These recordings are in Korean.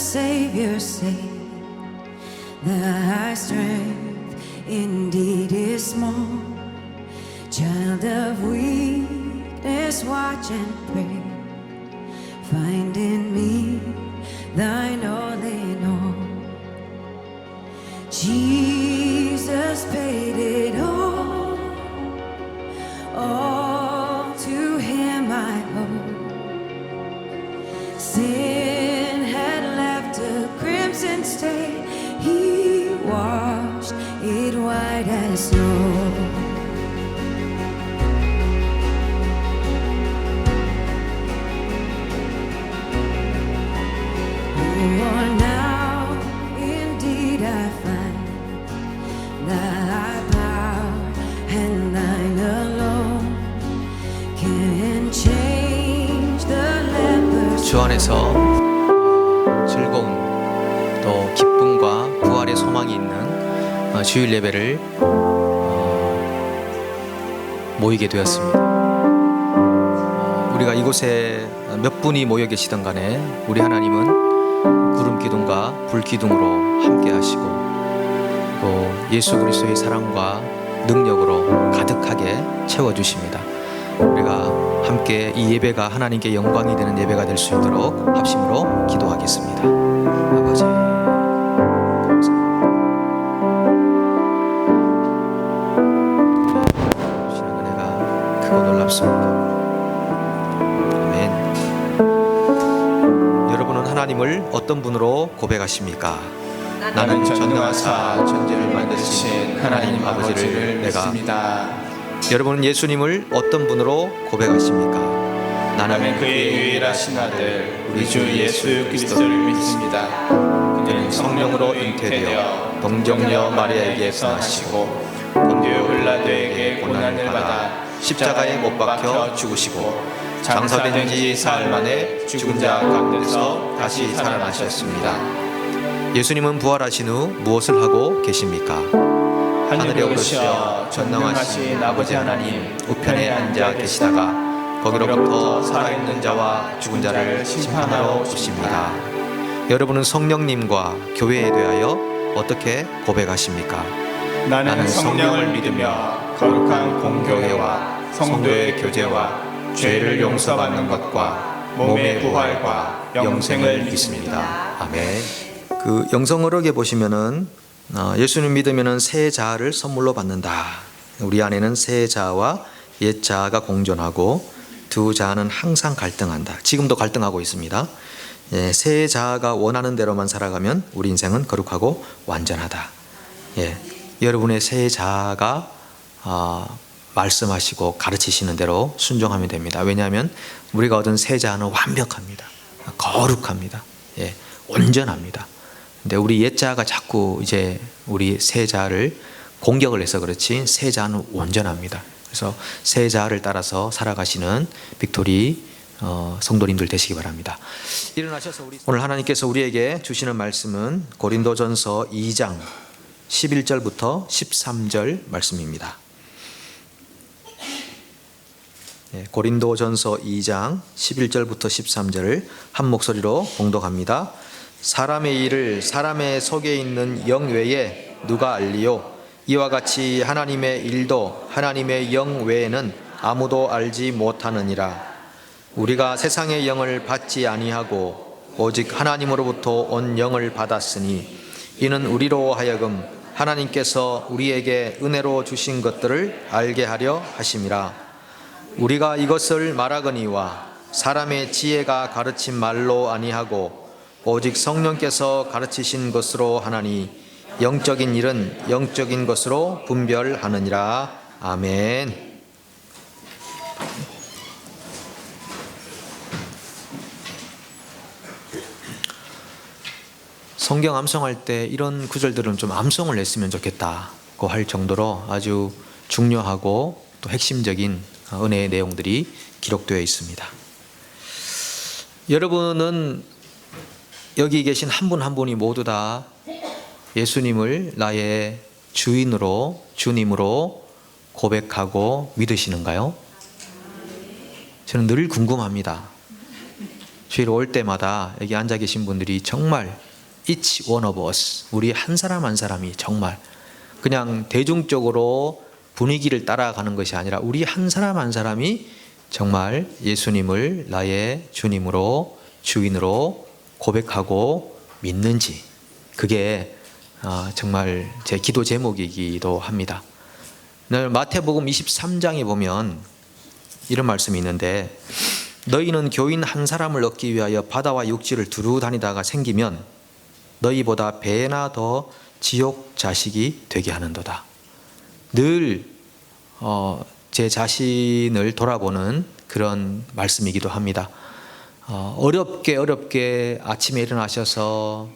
Savior say thy strength indeed is small. Child of weakness, watch and pray. Find in me thine all in all. Jesus paid it all to him I owe. Sin had left a crimson stain, he washed it white as snow. Oh, now indeed I find thy power and thine alone can change the leper's 주 안에서 즐거운 또 기쁨과 부활의 소망이 있는 주일 예배를 모이게 되었습니다. 우리가 이곳에 몇 분이 모여 계시던 간에 우리 하나님은 구름 기둥과 불 기둥으로 함께 하시고 또 예수 그리스도의 사랑과 능력으로 가득하게 채워주십니다. 우리가 함께 이 예배가 하나님께 영광이 되는 예배가 될 수 있도록 합심으로 기도하겠습니다. 아버지, 주시는 은혜가 크고 놀랍습니다. 아멘. 여러분은 하나님을 어떤 분으로 고백하십니까? 나는 전능하사 천지를 만드신 하나님 아버지를 내가 믿습니다. 여러분은 예수님을 어떤 분으로 고백하십니까? 나는 그의 유일하신 아들 우리 주 예수 그리스도를 믿습니다. 그는 성령으로 잉태되어 동정녀 마리아에게 나시고 본디오 빌라도에게 고난을 받아 십자가에 못 박혀 죽으시고 장사된 지 사흘 만에 죽은 자 가운데서 다시 살아나셨습니다. 예수님은 부활하신 후 무엇을 하고 계십니까? 하늘에 오르시어 전능하신 아버지 하나님 우편에 앉아 계시다가 거기로부터 살아있는 자와 죽은 자를 심판하러 오십니다. 여러분은 성령님과 교회에 대하여 어떻게 고백하십니까? 나는 성령을 믿으며 거룩한 공교회와 성도의 교제와 죄를 용서받는 것과 몸의 부활과 영생을 믿습니다. 아멘. 그 영성어록에 보시면은 예수님 믿으면은 새 자아를 선물로 받는다. 우리 안에는 새 자아와 옛 자아가 공존하고 두 자아는 항상 갈등한다. 지금도 갈등하고 있습니다. 새 자아가 원하는 대로만 살아가면 우리 인생은 거룩하고 완전하다. 여러분의 새 자아가 말씀하시고 가르치시는 대로 순종하면 됩니다. 왜냐하면 우리가 얻은 새 자아는 완벽합니다. 거룩합니다. 온전합니다. 근데 우리 옛 자아가 자꾸 이제 우리 새 자아를 공격을 해서 그렇지 새 자아는 온전합니다. 그래서 새 자아를 따라서 살아가시는 빅토리 성도님들 되시기 바랍니다. 일어나셔서 오늘 하나님께서 우리에게 주시는 말씀은 고린도전서 2장 11절부터 13절 말씀입니다. 고린도전서 2장 11절부터 13절을 한 목소리로 봉독합니다. 사람의 일을 사람의 속에 있는 영 외에 누가 알리요? 이와 같이 하나님의 일도 하나님의 영 외에는 아무도 알지 못하느니라. 우리가 세상의 영을 받지 아니하고 오직 하나님으로부터 온 영을 받았으니 이는 우리로 하여금 하나님께서 우리에게 은혜로 주신 것들을 알게 하려 하심이라. 우리가 이것을 말하거니와 사람의 지혜가 가르친 말로 아니하고 오직 성령께서 가르치신 것으로 하나니 영적인 일은 영적인 것으로 분별하느니라. 아멘. 성경 암송할 때 이런 구절들은 좀 암송을 했으면 좋겠다고 할 정도로 아주 중요하고 또 핵심적인 은혜의 내용들이 기록되어 있습니다. 여러분은 여기 계신 한 분 한 분이 모두 다 예수님을 나의 주인으로 주님으로 고백하고 믿으시는가요? 저는 늘 궁금합니다. 주일 올 때마다 여기 앉아 계신 분들이 정말 each one of us, 우리 한 사람 한 사람이 정말 그냥 대중적으로 분위기를 따라가는 것이 아니라 우리 한 사람 한 사람이 정말 예수님을 나의 주님으로 주인으로 고백하고 믿는지, 그게 정말 제 기도 제목이기도 합니다. 마태복음 23장에 보면 이런 말씀이 있는데, 너희는 교인 한 사람을 얻기 위하여 바다와 육지를 두루 다니다가 생기면 너희보다 배나 더 지옥 자식이 되게 하는도다. 늘 제 자신을 돌아보는 그런 말씀이기도 합니다. 어렵게 아침에 일어나셔서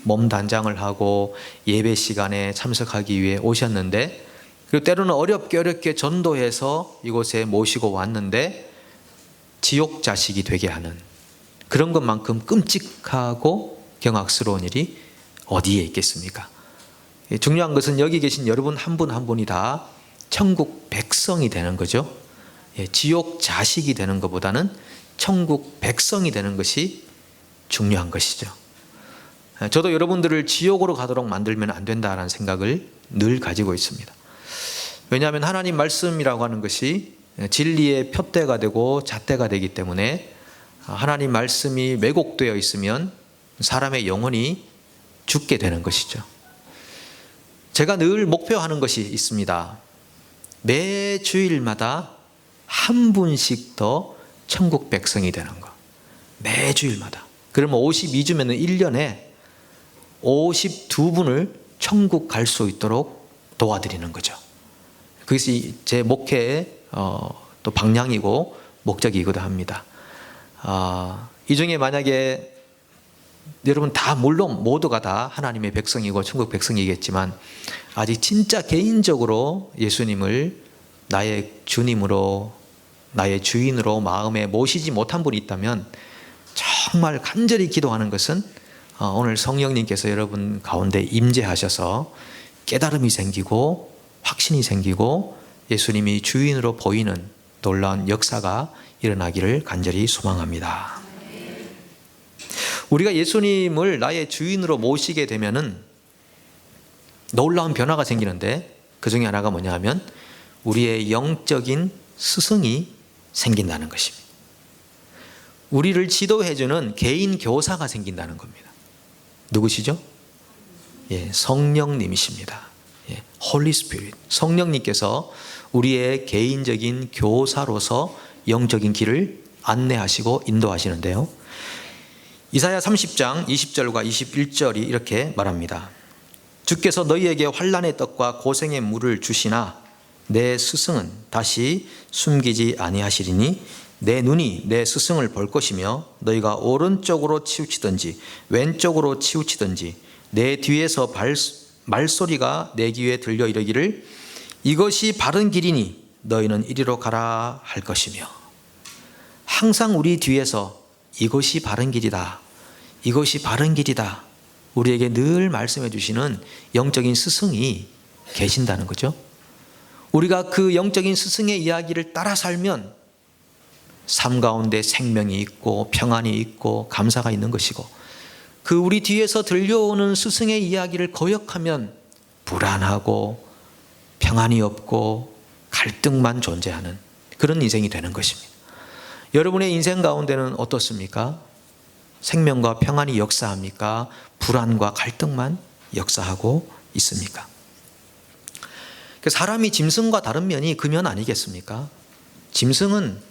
몸 단장을 하고 예배 시간에 참석하기 위해 오셨는데, 그리고 때로는 어렵게 전도해서 이곳에 모시고 왔는데 지옥 자식이 되게 하는, 그런 것만큼 끔찍하고 경악스러운 일이 어디에 있겠습니까? 중요한 것은 여기 계신 여러분 한 분 한 분이 다 천국 백성이 되는 거죠. 지옥 자식이 되는 것보다는 천국 백성이 되는 것이 중요한 것이죠. 저도 여러분들을 지옥으로 가도록 만들면 안 된다라는 생각을 늘 가지고 있습니다. 왜냐하면 하나님 말씀이라고 하는 것이 진리의 푯대가 되고 잣대가 되기 때문에, 하나님 말씀이 왜곡되어 있으면 사람의 영혼이 죽게 되는 것이죠. 제가 늘 목표하는 것이 있습니다. 매 주일마다 한 분씩 더 천국 백성이 되는 것. 매 주일마다. 그러면 52주면 1년에 52분을 천국 갈 수 있도록 도와드리는 거죠. 그것이 제 목회의 또 방향이고 목적이기도 합니다. 이 중에 만약에 여러분 다, 물론 모두가 다 하나님의 백성이고 천국 백성이겠지만, 아직 진짜 개인적으로 예수님을 나의 주님으로, 나의 주인으로 마음에 모시지 못한 분이 있다면 정말 간절히 기도하는 것은 오늘 성령님께서 여러분 가운데 임재하셔서 깨달음이 생기고 확신이 생기고 예수님이 주인으로 보이는 놀라운 역사가 일어나기를 간절히 소망합니다. 우리가 예수님을 나의 주인으로 모시게 되면은 놀라운 변화가 생기는데, 그 중에 하나가 뭐냐 하면 우리의 영적인 스승이 생긴다는 것입니다. 우리를 지도해주는 개인 교사가 생긴다는 겁니다. 누구시죠? 성령님이십니다. Holy Spirit. 성령님께서 우리의 개인적인 교사로서 영적인 길을 안내하시고 인도하시는데요. 이사야 30장 20절과 21절이 이렇게 말합니다. 주께서 너희에게 환난의 떡과 고생의 물을 주시나 내 스승은 다시 숨기지 아니하시리니 내 눈이 내 스승을 볼 것이며 너희가 오른쪽으로 치우치든지 왼쪽으로 치우치든지 내 뒤에서 말소리가 내 귀에 들려 이르기를 이것이 바른 길이니 너희는 이리로 가라 할 것이며, 항상 우리 뒤에서 이것이 바른 길이다, 이것이 바른 길이다, 우리에게 늘 말씀해 주시는 영적인 스승이 계신다는 거죠. 우리가 그 영적인 스승의 이야기를 따라 살면 삶 가운데 생명이 있고 평안이 있고 감사가 있는 것이고, 그 우리 뒤에서 들려오는 스승의 이야기를 거역하면 불안하고 평안이 없고 갈등만 존재하는 그런 인생이 되는 것입니다. 여러분의 인생 가운데는 어떻습니까? 생명과 평안이 역사합니까? 불안과 갈등만 역사하고 있습니까? 사람이 짐승과 다른 면이 그 면 아니겠습니까? 짐승은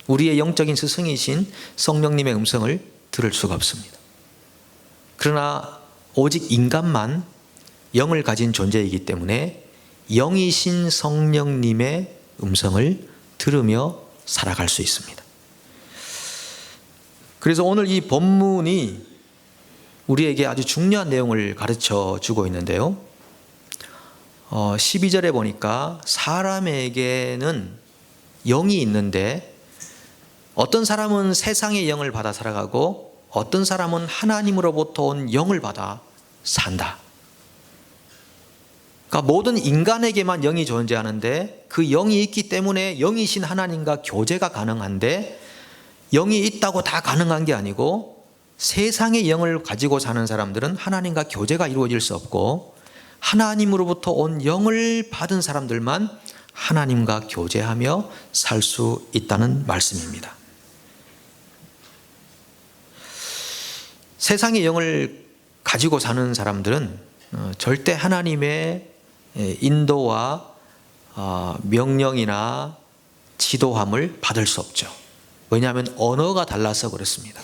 우리의 영적인 스승이신 성령님의 음성을 들을 수가 없습니다. 그러나 오직 인간만 영을 가진 존재이기 때문에 영이신 성령님의 음성을 들으며 살아갈 수 있습니다. 그래서 오늘 이 본문이 우리에게 아주 중요한 내용을 가르쳐 주고 있는데요. 12절에 보니까 사람에게는 영이 있는데 어떤 사람은 세상의 영을 받아 살아가고 어떤 사람은 하나님으로부터 온 영을 받아 산다. 그러니까 모든 인간에게만 영이 존재하는데 그 영이 있기 때문에 영이신 하나님과 교제가 가능한데, 영이 있다고 다 가능한 게 아니고 세상의 영을 가지고 사는 사람들은 하나님과 교제가 이루어질 수 없고 하나님으로부터 온 영을 받은 사람들만 하나님과 교제하며 살 수 있다는 말씀입니다. 세상의 영을 가지고 사는 사람들은 절대 하나님의 인도와 명령이나 지도함을 받을 수 없죠. 왜냐하면 언어가 달라서 그렇습니다.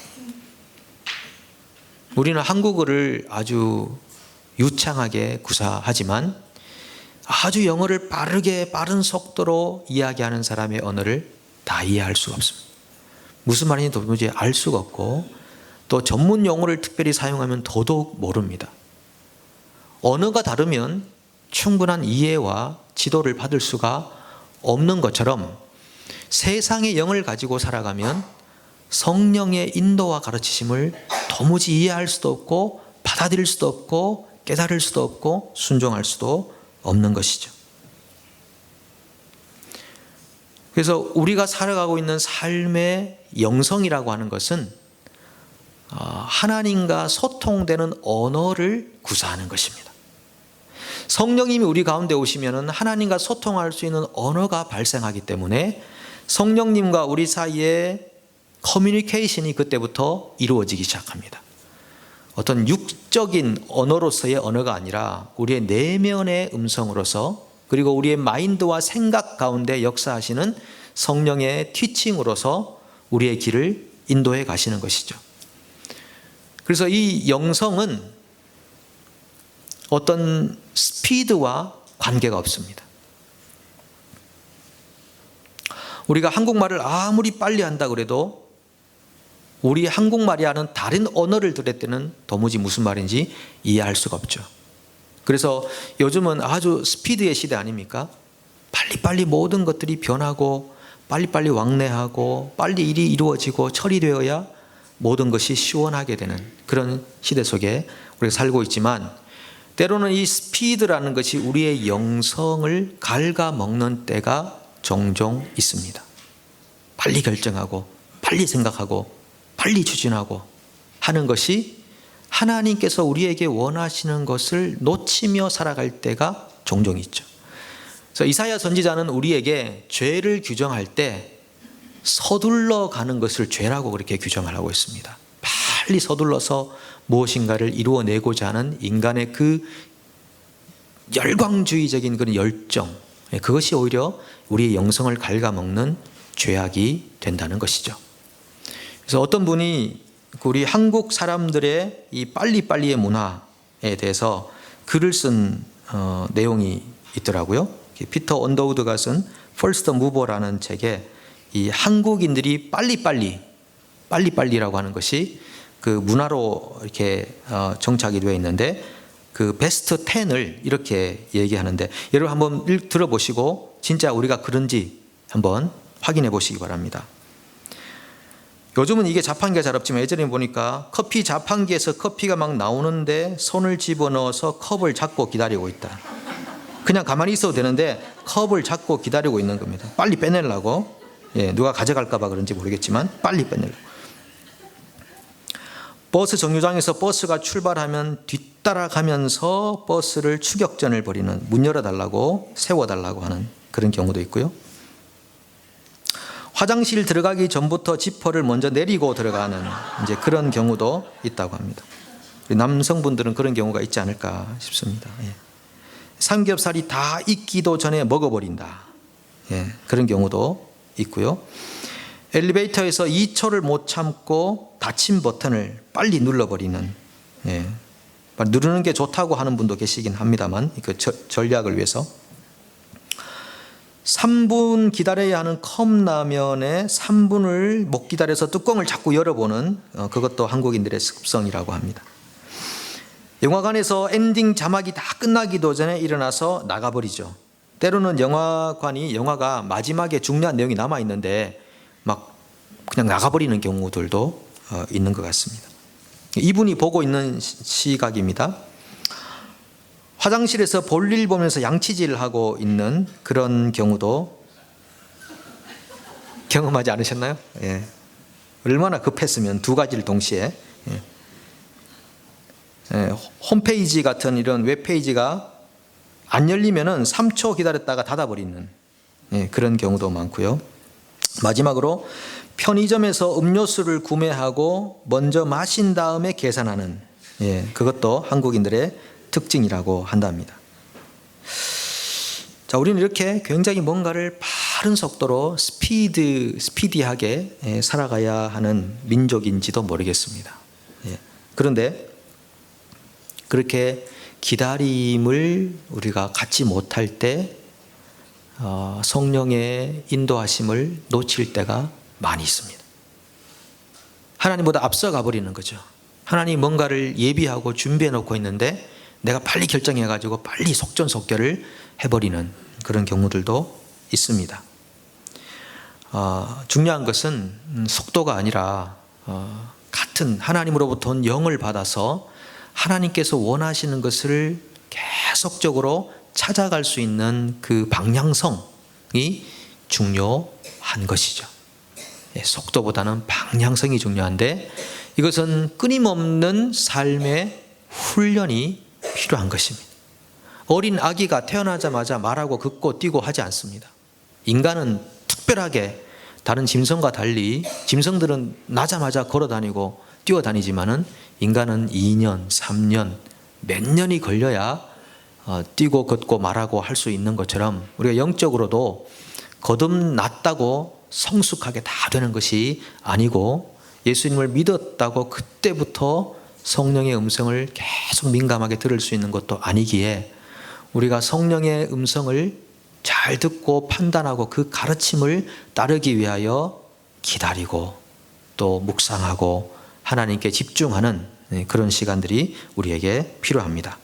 우리는 한국어를 아주 유창하게 구사하지만 아주 영어를 빠른 속도로 이야기하는 사람의 언어를 다 이해할 수가 없습니다. 무슨 말인지 도무지 알 수가 없고 또 전문 용어를 특별히 사용하면 더더욱 모릅니다. 언어가 다르면 충분한 이해와 지도를 받을 수가 없는 것처럼 세상의 영을 가지고 살아가면 성령의 인도와 가르치심을 도무지 이해할 수도 없고 받아들일 수도 없고 깨달을 수도 없고 순종할 수도 없는 것이죠. 그래서 우리가 살아가고 있는 삶의 영성이라고 하는 것은 하나님과 소통되는 언어를 구사하는 것입니다. 성령님이 우리 가운데 오시면 하나님과 소통할 수 있는 언어가 발생하기 때문에 성령님과 우리 사이에 커뮤니케이션이 그때부터 이루어지기 시작합니다. 어떤 육적인 언어로서의 언어가 아니라 우리의 내면의 음성으로서 그리고 우리의 마인드와 생각 가운데 역사하시는 성령의 티칭으로서 우리의 길을 인도해 가시는 것이죠. 그래서 이 영성은 어떤 스피드와 관계가 없습니다. 우리가 한국말을 아무리 빨리 한다 그래도 우리 한국말이 하는 다른 언어를 들을 때는 도무지 무슨 말인지 이해할 수가 없죠. 그래서 요즘은 아주 스피드의 시대 아닙니까? 빨리빨리 모든 것들이 변하고 빨리빨리 왕래하고 빨리 일이 이루어지고 처리되어야 모든 것이 시원하게 되는 그런 시대 속에 우리가 살고 있지만 때로는 이 스피드라는 것이 우리의 영성을 갉아먹는 때가 종종 있습니다. 빨리 결정하고 빨리 생각하고 빨리 추진하고 하는 것이 하나님께서 우리에게 원하시는 것을 놓치며 살아갈 때가 종종 있죠. 그래서 이사야 선지자는 우리에게 죄를 규정할 때 서둘러 가는 것을 죄라고 그렇게 규정을 하고 있습니다. 빨리 서둘러서 무엇인가를 이루어내고자 하는 인간의 그 열광주의적인 그런 열정, 그것이 오히려 우리의 영성을 갉아먹는 죄악이 된다는 것이죠. 그래서 어떤 분이 우리 한국 사람들의 이 빨리빨리의 문화에 대해서 글을 쓴 내용이 있더라고요. 피터 언더우드가 쓴 First Mover라는 책에 이 한국인들이 빨리빨리라고 하는 것이 그 문화로 이렇게 정착이 되어 있는데 그 베스트 10을 이렇게 얘기하는데 여러분 한번 들어보시고 진짜 우리가 그런지 한번 확인해 보시기 바랍니다. 요즘은 이게 자판기가 잘 없지만 예전에 보니까 커피 자판기에서 커피가 막 나오는데 손을 집어넣어서 컵을 잡고 기다리고 있다. 그냥 가만히 있어도 되는데 컵을 잡고 기다리고 있는 겁니다. 빨리 빼내려고. 누가 가져갈까 봐 그런지 모르겠지만 빨리 빼내려고. 버스 정류장에서 버스가 출발하면 뒤따라가면서 버스를 추격전을 벌이는, 문 열어달라고 세워달라고 하는 그런 경우도 있고요. 화장실 들어가기 전부터 지퍼를 먼저 내리고 들어가는 이제 그런 경우도 있다고 합니다. 남성분들은 그런 경우가 있지 않을까 싶습니다. 삼겹살이 다 익기도 전에 먹어버린다. 그런 경우도 있고요. 엘리베이터에서 2초를 못 참고 닫힌 버튼을 빨리 눌러버리는, 누르는 게 좋다고 하는 분도 계시긴 합니다만 그 전략을 위해서 3분 기다려야 하는 컵라면에 3분을 못 기다려서 뚜껑을 자꾸 열어보는 그것도 한국인들의 습성이라고 합니다. 영화관에서 엔딩 자막이 다 끝나기도 전에 일어나서 나가버리죠. 때로는 영화가 마지막에 중요한 내용이 남아있는데 막 그냥 나가버리는 경우들도 있는 것 같습니다. 이분이 보고 있는 시각입니다. 화장실에서 볼일 보면서 양치질을 하고 있는 그런 경우도 경험하지 않으셨나요? 얼마나 급했으면 두 가지를 동시에. 홈페이지 같은 이런 웹페이지가 안 열리면은 3초 기다렸다가 닫아버리는 그런 경우도 많고요. 마지막으로 편의점에서 음료수를 구매하고 먼저 마신 다음에 계산하는, 그것도 한국인들의 특징이라고 한답니다. 자, 우리는 이렇게 굉장히 뭔가를 빠른 속도로 스피디하게 살아가야 하는 민족인지도 모르겠습니다. 그런데 그렇게 기다림을 우리가 갖지 못할 때 성령의 인도하심을 놓칠 때가 많이 있습니다. 하나님보다 앞서가 버리는 거죠. 하나님 뭔가를 예비하고 준비해 놓고 있는데 내가 빨리 결정해 가지고 빨리 속전속결을 해버리는 그런 경우들도 있습니다. 중요한 것은 속도가 아니라 같은 하나님으로부터 온 영을 받아서 하나님께서 원하시는 것을 계속적으로 찾아갈 수 있는 그 방향성이 중요한 것이죠. 속도보다는 방향성이 중요한데 이것은 끊임없는 삶의 훈련이 필요한 것입니다. 어린 아기가 태어나자마자 말하고 걷고 뛰고 하지 않습니다. 인간은 특별하게 다른 짐승과 달리 짐승들은 나자마자 걸어다니고 뛰어다니지만은 인간은 2년, 3년, 몇 년이 걸려야 뛰고 걷고 말하고 할 수 있는 것처럼 우리가 영적으로도 거듭났다고 성숙하게 다 되는 것이 아니고 예수님을 믿었다고 그때부터 성령의 음성을 계속 민감하게 들을 수 있는 것도 아니기에 우리가 성령의 음성을 잘 듣고 판단하고 그 가르침을 따르기 위하여 기다리고 또 묵상하고 하나님께 집중하는 그런 시간들이 우리에게 필요합니다.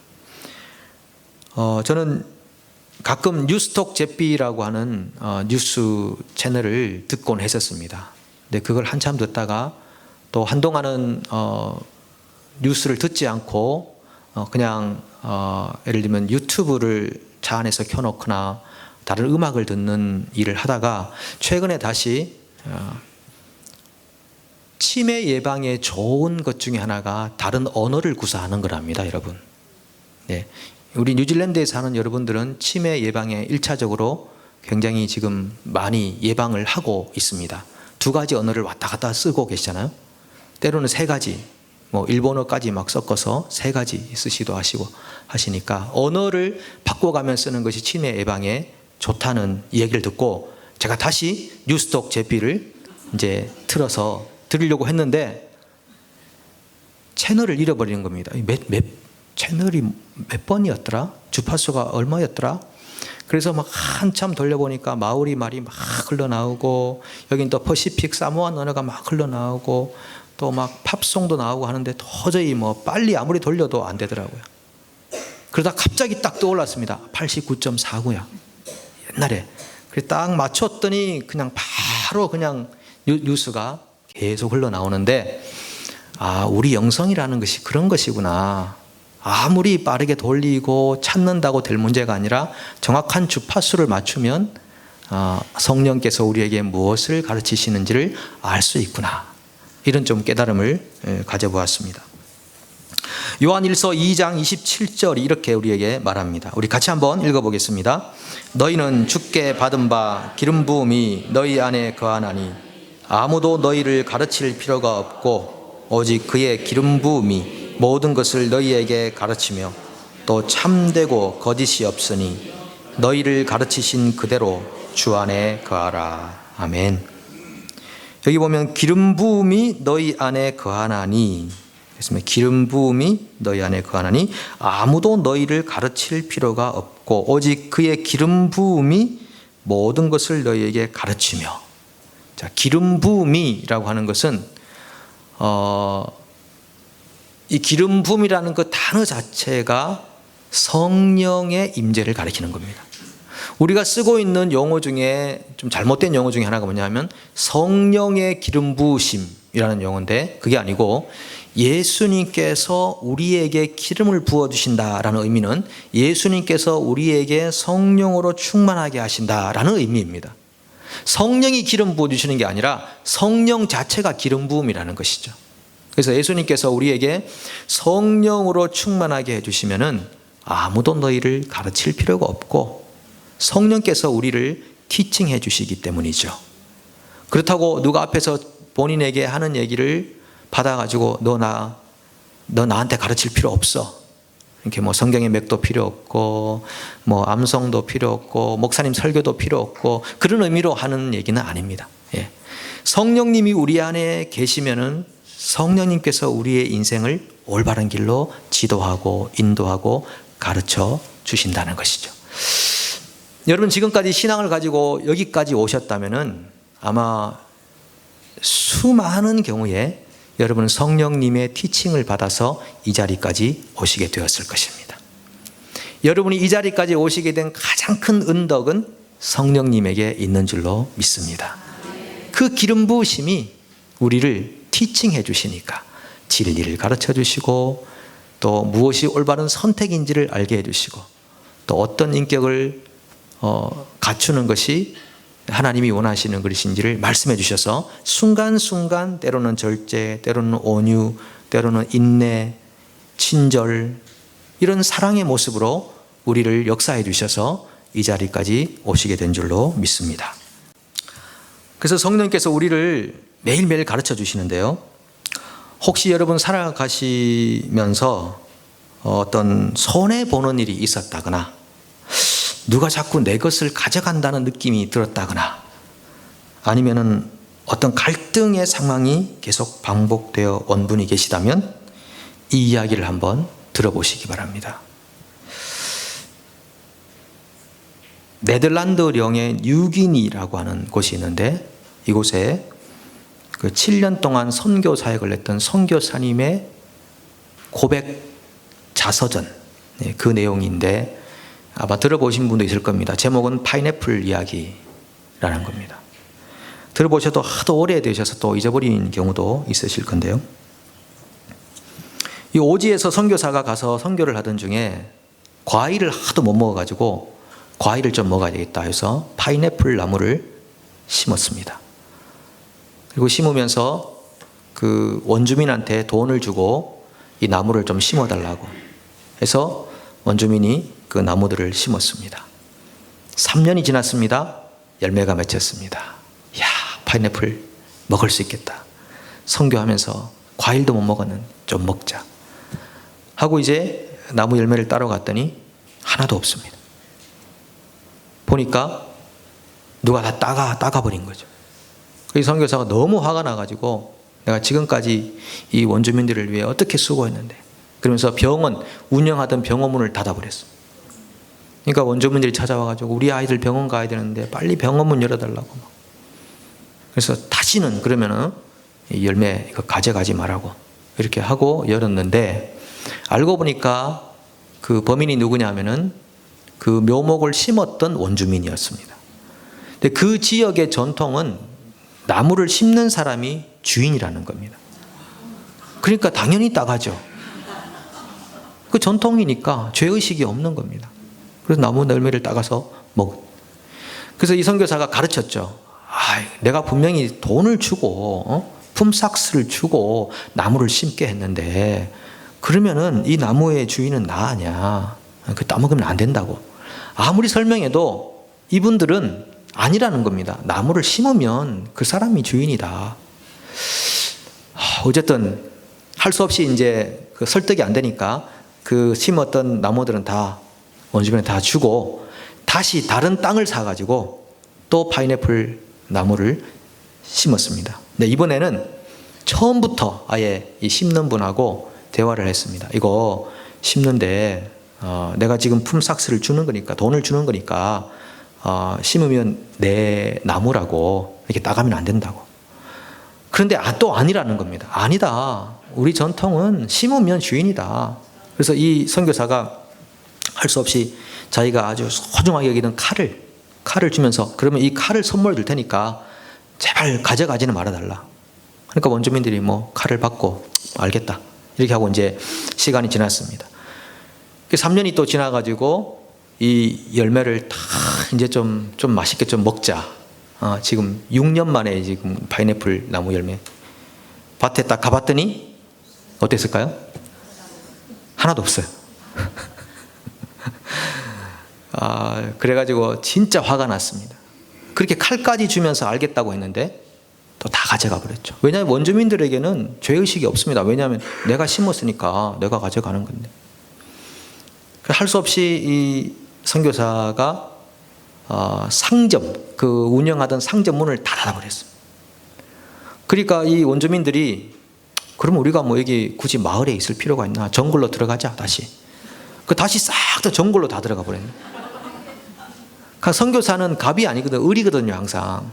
저는 가끔 뉴스톡 제비라고 하는 뉴스 채널을 듣곤 했었습니다. 근데 그걸 한참 듣다가 또 한동안은 뉴스를 듣지 않고 그냥 예를 들면 유튜브를 차 안에서 켜놓거나 다른 음악을 듣는 일을 하다가 최근에 다시 치매 예방에 좋은 것 중에 하나가 다른 언어를 구사하는 거랍니다, 여러분. 우리 뉴질랜드에 사는 여러분들은 치매 예방에 1차적으로 굉장히 지금 많이 예방을 하고 있습니다. 2가지 언어를 왔다 갔다 쓰고 계시잖아요. 때로는 3가지, 일본어까지 막 섞어서 3가지 쓰시도 하시고 하시니까 언어를 바꿔가며 쓰는 것이 치매 예방에 좋다는 얘기를 듣고 제가 다시 뉴스톡 제피를 이제 틀어서 들으려고 했는데 채널을 잃어버리는 겁니다. 채널이 몇 번이었더라? 주파수가 얼마였더라? 그래서 막 한참 돌려보니까 마오리 말이 막 흘러나오고 여긴 또 퍼시픽 사모안 언어가 막 흘러나오고 또 막 팝송도 나오고 하는데 도저히 빨리 아무리 돌려도 안 되더라고요. 그러다 갑자기 딱 떠올랐습니다. 89.49야. 옛날에. 그래서 딱 맞췄더니 그냥 바로 그냥 뉴스가 계속 흘러나오는데 우리 영성이라는 것이 그런 것이구나. 아무리 빠르게 돌리고 찾는다고 될 문제가 아니라 정확한 주파수를 맞추면 성령께서 우리에게 무엇을 가르치시는지를 알 수 있구나. 이런 좀 깨달음을 가져보았습니다. 요한일서 2장 27절이 이렇게 우리에게 말합니다. 우리 같이 한번 읽어보겠습니다. 너희는 주께 받은 바 기름 부음이 너희 안에 거하나니 아무도 너희를 가르칠 필요가 없고 오직 그의 기름 부음이 모든 것을 너희에게 가르치며 또 참되고 거짓이 없으니 너희를 가르치신 그대로 주 안에 거하라. 아멘. 여기 보면 기름 부음이 너희 안에 거하나니, 기름 부음이 너희 안에 거하나니 아무도 너희를 가르칠 필요가 없고 오직 그의 기름 부음이 모든 것을 너희에게 가르치며. 자, 기름 부음이라고 하는 것은 이 기름 부음이라는 그 단어 자체가 성령의 임재를 가리키는 겁니다. 우리가 쓰고 있는 용어 중에 좀 잘못된 용어 중에 하나가 뭐냐면 성령의 기름 부으심이라는 용어인데 그게 아니고 예수님께서 우리에게 기름을 부어주신다라는 의미는 예수님께서 우리에게 성령으로 충만하게 하신다라는 의미입니다. 성령이 기름 부어주시는 게 아니라 성령 자체가 기름 부음이라는 것이죠. 그래서 예수님께서 우리에게 성령으로 충만하게 해주시면은 아무도 너희를 가르칠 필요가 없고 성령께서 우리를 티칭해 주시기 때문이죠. 그렇다고 누가 앞에서 본인에게 하는 얘기를 받아가지고 너 나한테 가르칠 필요 없어. 이렇게 뭐 성경의 맥도 필요 없고 뭐 암송도 필요 없고 목사님 설교도 필요 없고 그런 의미로 하는 얘기는 아닙니다. 예. 성령님이 우리 안에 계시면은 성령님께서 우리의 인생을 올바른 길로 지도하고 인도하고 가르쳐 주신다는 것이죠. 여러분 지금까지 신앙을 가지고 여기까지 오셨다면은 아마 수많은 경우에 여러분은 성령님의 티칭을 받아서 이 자리까지 오시게 되었을 것입니다. 여러분이 이 자리까지 오시게 된 가장 큰 은덕은 성령님에게 있는 줄로 믿습니다. 그 기름 부으심이 우리를 티칭해 주시니까 진리를 가르쳐 주시고 또 무엇이 올바른 선택인지를 알게 해 주시고 또 어떤 인격을 갖추는 것이 하나님이 원하시는 것인지를 말씀해 주셔서 순간순간 때로는 절제, 때로는 온유, 때로는 인내, 친절 이런 사랑의 모습으로 우리를 역사해 주셔서 이 자리까지 오시게 된 줄로 믿습니다. 그래서 성령께서 우리를 매일매일 가르쳐 주시는데요. 혹시 여러분 살아가시면서 어떤 손해보는 일이 있었다거나 누가 자꾸 내 것을 가져간다는 느낌이 들었다거나 아니면은 어떤 갈등의 상황이 계속 반복되어 온 분이 계시다면 이 이야기를 한번 들어보시기 바랍니다. 네덜란드령의 뉴기니라고 하는 곳이 있는데 이곳에 그 7년 동안 선교 사역을 했던 선교사님의 고백 자서전 그 내용인데 아마 들어보신 분도 있을 겁니다. 제목은 파인애플 이야기라는 겁니다. 들어보셔도 하도 오래되셔서 또 잊어버린 경우도 있으실 건데요. 이 오지에서 선교사가 가서 선교를 하던 중에 과일을 하도 못 먹어가지고 과일을 좀 먹어야 되겠다 해서 파인애플 나무를 심었습니다. 그리고 심으면서 그 원주민한테 돈을 주고 이 나무를 좀 심어달라고 해서 원주민이 그 나무들을 심었습니다. 3년이 지났습니다. 열매가 맺혔습니다. 야, 파인애플 먹을 수 있겠다. 선교하면서 과일도 못 먹었는 좀 먹자 하고 이제 나무 열매를 따러 갔더니 하나도 없습니다. 보니까 누가 다 따가버린 거죠. 그 선교사가 너무 화가 나가지고 내가 지금까지 이 원주민들을 위해 어떻게 수고했는데 그러면서 병원 운영하던 병원문을 닫아버렸어. 그러니까 원주민들이 찾아와가지고 우리 아이들 병원 가야 되는데 빨리 병원문 열어달라고. 그래서 다시는 그러면은 이 열매 이거 가져가지 말라고 이렇게 하고 열었는데 알고 보니까 그 범인이 누구냐면은 그 묘목을 심었던 원주민이었습니다. 근데 그 지역의 전통은 나무를 심는 사람이 주인이라는 겁니다. 그러니까 당연히 따가죠. 그 전통이니까 죄의식이 없는 겁니다. 그래서 나무 열매를 따가서 먹었. 그래서 이 선교사가 가르쳤죠. 내가 분명히 돈을 주고 품삯을 주고 나무를 심게 했는데 그러면은 이 나무의 주인은 나 아니야. 그 따먹으면 안 된다고. 아무리 설명해도 이분들은 아니라는 겁니다. 나무를 심으면 그 사람이 주인이다. 어쨌든 할 수 없이 이제 그 설득이 안 되니까 그 심었던 나무들은 다 원주민에 다 주고 다시 다른 땅을 사가지고 또 파인애플 나무를 심었습니다. 근데 이번에는 처음부터 아예 이 심는 분하고 대화를 했습니다. 이거 심는데 내가 지금 품삯을 주는 거니까 돈을 주는 거니까 심으면 내 나무라고 이렇게 따가면 안 된다고. 그런데 또 아니라는 겁니다. 아니다. 우리 전통은 심으면 주인이다. 그래서 이 선교사가 할 수 없이 자기가 아주 소중하게 여기는 칼을 주면서 그러면 이 칼을 선물로 줄 테니까 제발 가져가지는 말아달라. 그러니까 원주민들이 뭐 칼을 받고 알겠다 이렇게 하고 이제 시간이 지났습니다. 3년이 또 지나가지고 이 열매를 다 이제 좀 맛있게 좀 먹자 지금 6년 만에 지금 파인애플 나무 열매. 밭에 딱 가봤더니 어땠을까요? 하나도 없어요. 그래가지고 진짜 화가 났습니다. 그렇게 칼까지 주면서 알겠다고 했는데 또 다 가져가 버렸죠. 왜냐하면 원주민들에게는 죄의식이 없습니다. 왜냐하면 내가 심었으니까 내가 가져가는 건데. 할 수 없이 이 선교사가 상점, 그 운영하던 상점 문을 다 닫아버렸어요. 그러니까 이 원주민들이 그럼 우리가 뭐 여기 굳이 마을에 있을 필요가 있나? 정글로 들어가자 다시. 다시 싹 다 정글로 다 들어가 버렸네. 그러니까 선교사는 갑이 아니거든, 을이거든요. 항상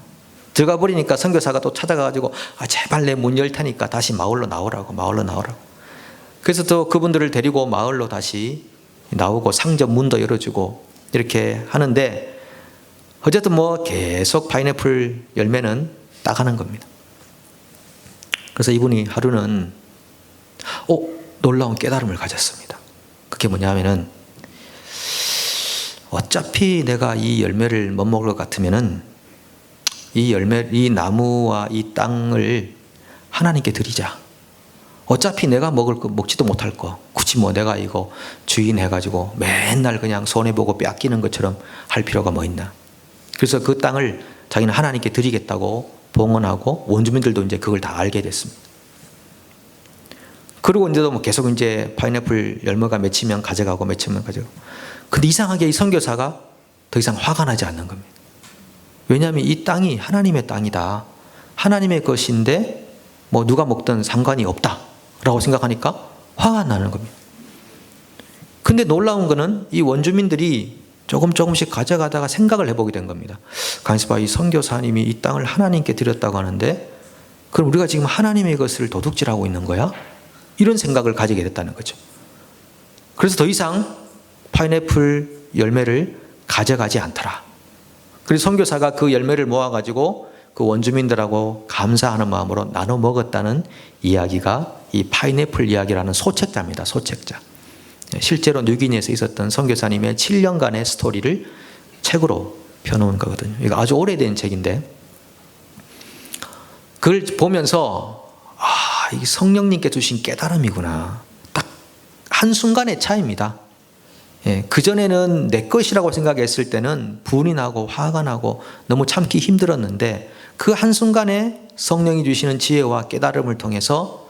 들어가 버리니까 선교사가 또 찾아가가지고 제발 내 문 열 테니까 다시 마을로 나오라고. 그래서 또 그분들을 데리고 마을로 다시 나오고 상점 문도 열어주고 이렇게 하는데 어쨌든 뭐 계속 파인애플 열매는 따가는 겁니다. 그래서 이분이 하루는 놀라운 깨달음을 가졌습니다. 그게 뭐냐면은 어차피 내가 이 열매를 못 먹을 것 같으면은 이 나무와 이 땅을 하나님께 드리자. 어차피 내가 먹지도 못할 거 굳이 뭐 내가 이거 주인 해가지고 맨날 그냥 손해보고 뺏기는 것처럼 할 필요가 뭐 있나. 그래서 그 땅을 자기는 하나님께 드리겠다고 봉헌하고 원주민들도 이제 그걸 다 알게 됐습니다. 그리고 이제도 뭐 계속 이제 파인애플 열매가 맺히면 가져가고 맺히면 가져가고. 근데 이상하게 이 선교사가 더 이상 화가 나지 않는 겁니다. 왜냐하면 이 땅이 하나님의 땅이다. 하나님의 것인데 뭐 누가 먹든 상관이 없다라고 생각하니까 화가 나는 겁니다. 근데 놀라운 거는 이 원주민들이 조금씩 가져가다가 생각을 해보게 된 겁니다. 가만있어 봐, 이 선교사님이 이 땅을 하나님께 드렸다고 하는데 그럼 우리가 지금 하나님의 것을 도둑질하고 있는 거야? 이런 생각을 가지게 됐다는 거죠. 그래서 더 이상 파인애플 열매를 가져가지 않더라. 그래서 선교사가 그 열매를 모아가지고 그 원주민들하고 감사하는 마음으로 나눠 먹었다는 이야기가 이 파인애플 이야기라는 소책자입니다. 소책자. 실제로 뉴기니에서 있었던 선교사님의 7년간의 스토리를 책으로 펴놓은 거거든요. 이거 아주 오래된 책인데 그걸 보면서 이게 성령님께 주신 깨달음이구나. 딱 한순간의 차이입니다. 그전에는 내 것이라고 생각했을 때는 분이 나고 화가 나고 너무 참기 힘들었는데 그 한순간에 성령이 주시는 지혜와 깨달음을 통해서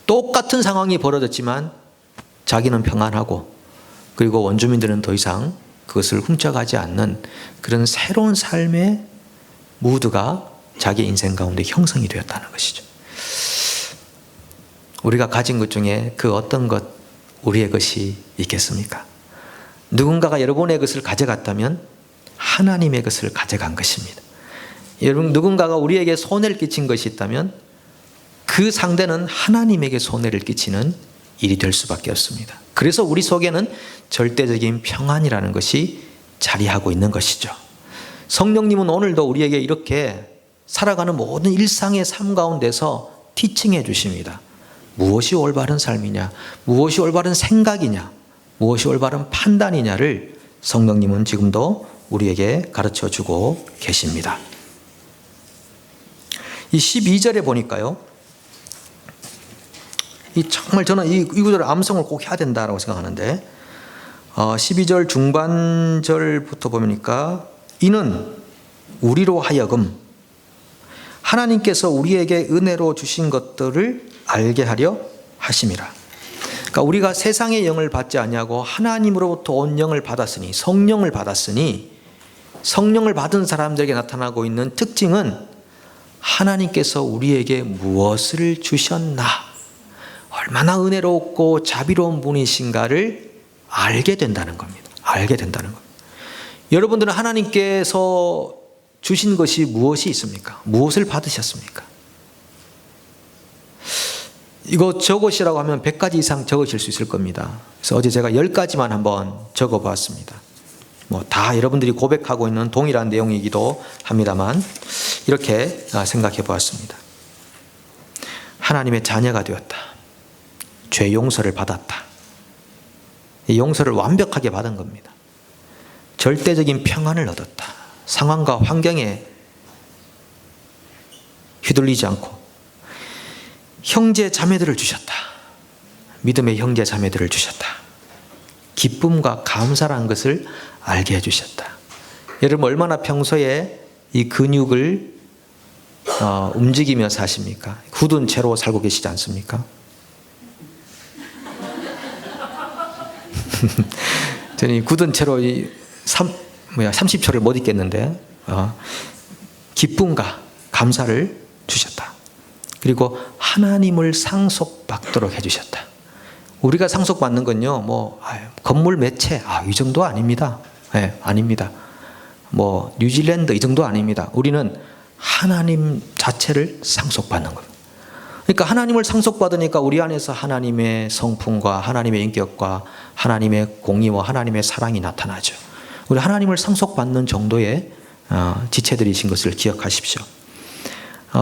똑같은 상황이 벌어졌지만 자기는 평안하고 그리고 원주민들은 더 이상 그것을 훔쳐가지 않는 그런 새로운 삶의 무드가 자기 인생 가운데 형성이 되었다는 것이죠. 우리가 가진 것 중에 그 어떤 것 우리의 것이 있겠습니까? 누군가가 여러분의 것을 가져갔다면 하나님의 것을 가져간 것입니다. 여러분, 누군가가 우리에게 손해를 끼친 것이 있다면 그 상대는 하나님에게 손해를 끼치는 일이 될 수밖에 없습니다. 그래서 우리 속에는 절대적인 평안이라는 것이 자리하고 있는 것이죠. 성령님은 오늘도 우리에게 이렇게 살아가는 모든 일상의 삶 가운데서 티칭해 주십니다. 무엇이 올바른 삶이냐, 무엇이 올바른 생각이냐, 무엇이 올바른 판단이냐를 성령님은 지금도 우리에게 가르쳐 주고 계십니다. 이 12절에 보니까요, 정말 저는 이 구절을 암송을 꼭 해야 된다고 생각하는데 12절 중반절부터 보니까 이는 우리로 하여금 하나님께서 우리에게 은혜로 주신 것들을 알게 하려 하심이라. 그러니까 우리가 세상의 영을 받지 아니하고 하나님으로부터 온 영을 받았으니, 성령을 받았으니, 성령을 받은 사람들에게 나타나고 있는 특징은 하나님께서 우리에게 무엇을 주셨나, 얼마나 은혜롭고 자비로운 분이신가를 알게 된다는 겁니다. 알게 된다는 겁니다. 여러분들은 하나님께서 주신 것이 무엇이 있습니까? 무엇을 받으셨습니까? 이거 적으시라고 하면 100가지 이상 적으실 수 있을 겁니다. 그래서 어제 제가 10가지만 한번 적어봤습니다. 뭐 다 여러분들이 고백하고 있는 동일한 내용이기도 합니다만 이렇게 생각해 보았습니다. 하나님의 자녀가 되었다. 죄 용서를 받았다. 이 용서를 완벽하게 받은 겁니다. 절대적인 평안을 얻었다. 상황과 환경에 휘둘리지 않고 형제 자매들을 주셨다. 믿음의 형제 자매들을 주셨다. 기쁨과 감사라는 것을 알게 해주셨다. 여러분 얼마나 평소에 이 근육을 움직이며 사십니까? 굳은 채로 살고 계시지 않습니까? 저는 굳은 채로 30초를 못 있겠는데 기쁨과 감사를 주셨다. 그리고 하나님을 상속받도록 해주셨다. 우리가 상속받는 건요, 건물 몇 채, 이 정도 아닙니다. 네, 아닙니다. 뉴질랜드 이 정도 아닙니다. 우리는 하나님 자체를 상속받는 겁니다. 그러니까 하나님을 상속받으니까 우리 안에서 하나님의 성품과 하나님의 인격과 하나님의 공의와 하나님의 사랑이 나타나죠. 우리 하나님을 상속받는 정도의 지체들이신 것을 기억하십시오.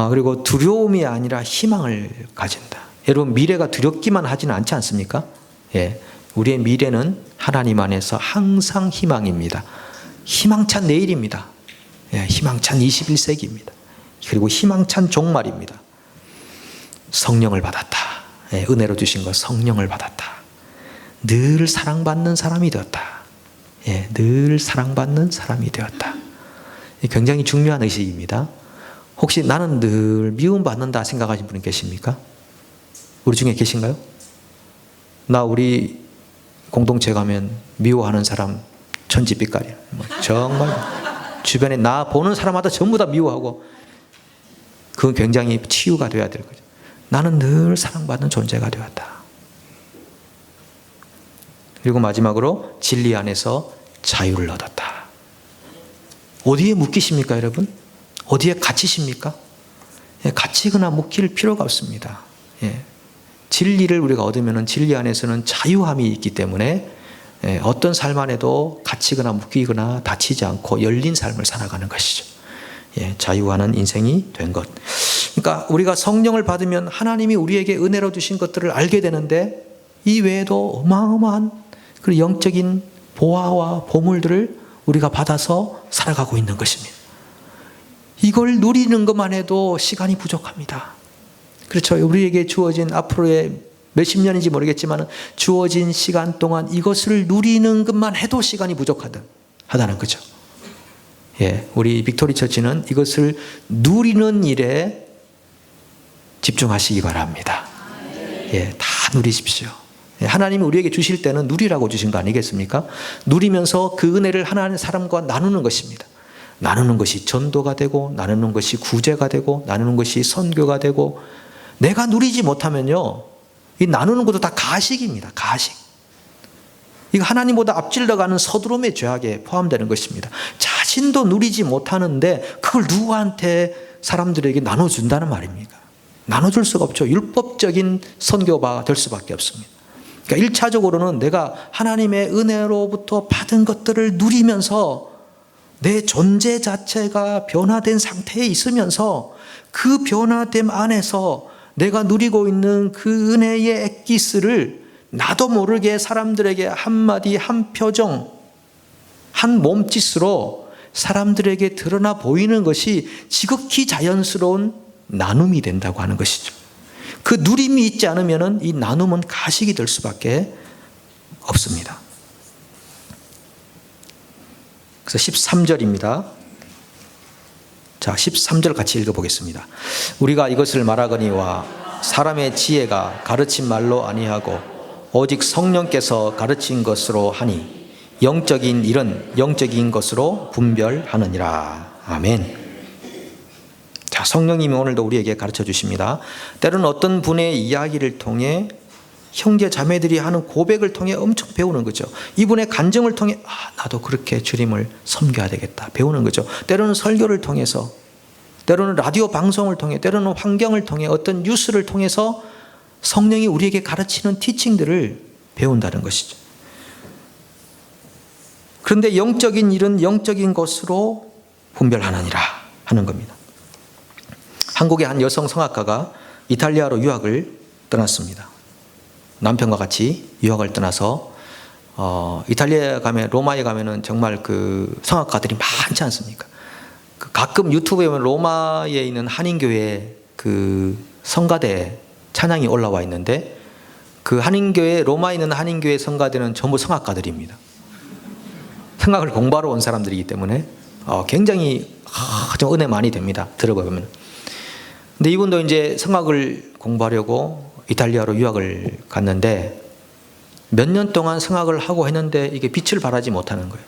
그리고 두려움이 아니라 희망을 가진다. 여러분 미래가 두렵기만 하지는 않지 않습니까? 예, 우리의 미래는 하나님 안에서 항상 희망입니다. 희망찬 내일입니다. 예, 희망찬 21세기입니다. 그리고 희망찬 종말입니다. 성령을 받았다. 예, 은혜로 주신 것 성령을 받았다. 늘 사랑받는 사람이 되었다. 예, 늘 사랑받는 사람이 되었다. 굉장히 중요한 의식입니다. 혹시 나는 늘 미움받는다 생각하시는 분이 계십니까? 우리 중에 계신가요? 우리 공동체 가면 미워하는 사람 천지빛깔이야. 정말 주변에 나 보는 사람마다 전부 다 미워하고 그건 굉장히 치유가 돼야 될 거죠. 나는 늘 사랑받는 존재가 되었다. 그리고 마지막으로 진리 안에서 자유를 얻었다. 어디에 묶이십니까, 여러분? 어디에 갇히십니까? 예, 갇히거나 묶일 필요가 없습니다. 예, 진리를 우리가 얻으면 진리 안에서는 자유함이 있기 때문에 어떤 삶 안에도 갇히거나 묶이거나 다치지 않고 열린 삶을 살아가는 것이죠. 예, 자유하는 인생이 된 것. 그러니까 우리가 성령을 받으면 하나님이 우리에게 은혜로 주신 것들을 알게 되는데 이 외에도 어마어마한 그 영적인 보화와 보물들을 우리가 받아서 살아가고 있는 것입니다. 이걸 누리는 것만 해도 시간이 부족합니다. 그렇죠. 우리에게 주어진 앞으로의 몇십 년인지 모르겠지만 주어진 시간 동안 이것을 누리는 것만 해도 시간이 부족하다는 거죠. 예, 우리 빅토리 처치는 이것을 누리는 일에 집중하시기 바랍니다. 예, 다 누리십시오. 예, 하나님이 우리에게 주실 때는 누리라고 주신 거 아니겠습니까? 누리면서 그 은혜를 하나님의 사람과 나누는 것입니다. 나누는 것이 전도가 되고 나누는 것이 구제가 되고 나누는 것이 선교가 되고 내가 누리지 못하면요 이 나누는 것도 다 가식입니다. 가식. 이거 하나님보다 앞질러가는 서두름의 죄악에 포함되는 것입니다. 자신도 누리지 못하는데 그걸 누구한테 사람들에게 나눠준다는 말입니까? 나눠줄 수가 없죠. 율법적인 선교가 될 수밖에 없습니다. 그러니까 1차적으로는 내가 하나님의 은혜로부터 받은 것들을 누리면서 내 존재 자체가 변화된 상태에 있으면서 그 변화됨 안에서 내가 누리고 있는 그 은혜의 엑기스를 나도 모르게 사람들에게 한마디, 한 표정, 한 몸짓으로 사람들에게 드러나 보이는 것이 지극히 자연스러운 나눔이 된다고 하는 것이죠. 그 누림이 있지 않으면 이 나눔은 가식이 될 수밖에 없습니다. 그래서 13절입니다. 자, 13절 같이 읽어보겠습니다. 우리가 이것을 말하거니와 사람의 지혜가 가르친 말로 아니하고 오직 성령께서 가르친 것으로 하니 영적인 일은 영적인 것으로 분별하느니라. 아멘. 자, 성령님이 오늘도 우리에게 가르쳐 주십니다. 때로는 어떤 분의 이야기를 통해 형제 자매들이 하는 고백을 통해 엄청 배우는 거죠. 이분의 간증을 통해 나도 그렇게 주님을 섬겨야 되겠다 배우는 거죠. 때로는 설교를 통해서, 때로는 라디오 방송을 통해, 때로는 환경을 통해, 어떤 뉴스를 통해서 성령이 우리에게 가르치는 티칭들을 배운다는 것이죠. 그런데 영적인 일은 영적인 것으로 분별하느니라 하는 겁니다. 한국의 한 여성 성악가가 이탈리아로 유학을 떠났습니다. 남편과 같이 유학을 떠나서 이탈리아에 가면, 로마에 가면은 정말 그 성악가들이 많지 않습니까? 가끔 유튜브에 보면 로마에 있는 한인교회 그 성가대 찬양이 올라와 있는데 그 한인교회, 로마에 있는 한인교회 성가대는 전부 성악가들입니다. 성악을 공부하러 온 사람들이기 때문에 굉장히 좀 은혜 많이 됩니다. 들어보면. 근데 이분도 이제 성악을 공부하려고 이탈리아로 유학을 갔는데 몇 년 동안 성악을 하고 했는데 이게 빛을 발하지 못하는 거예요.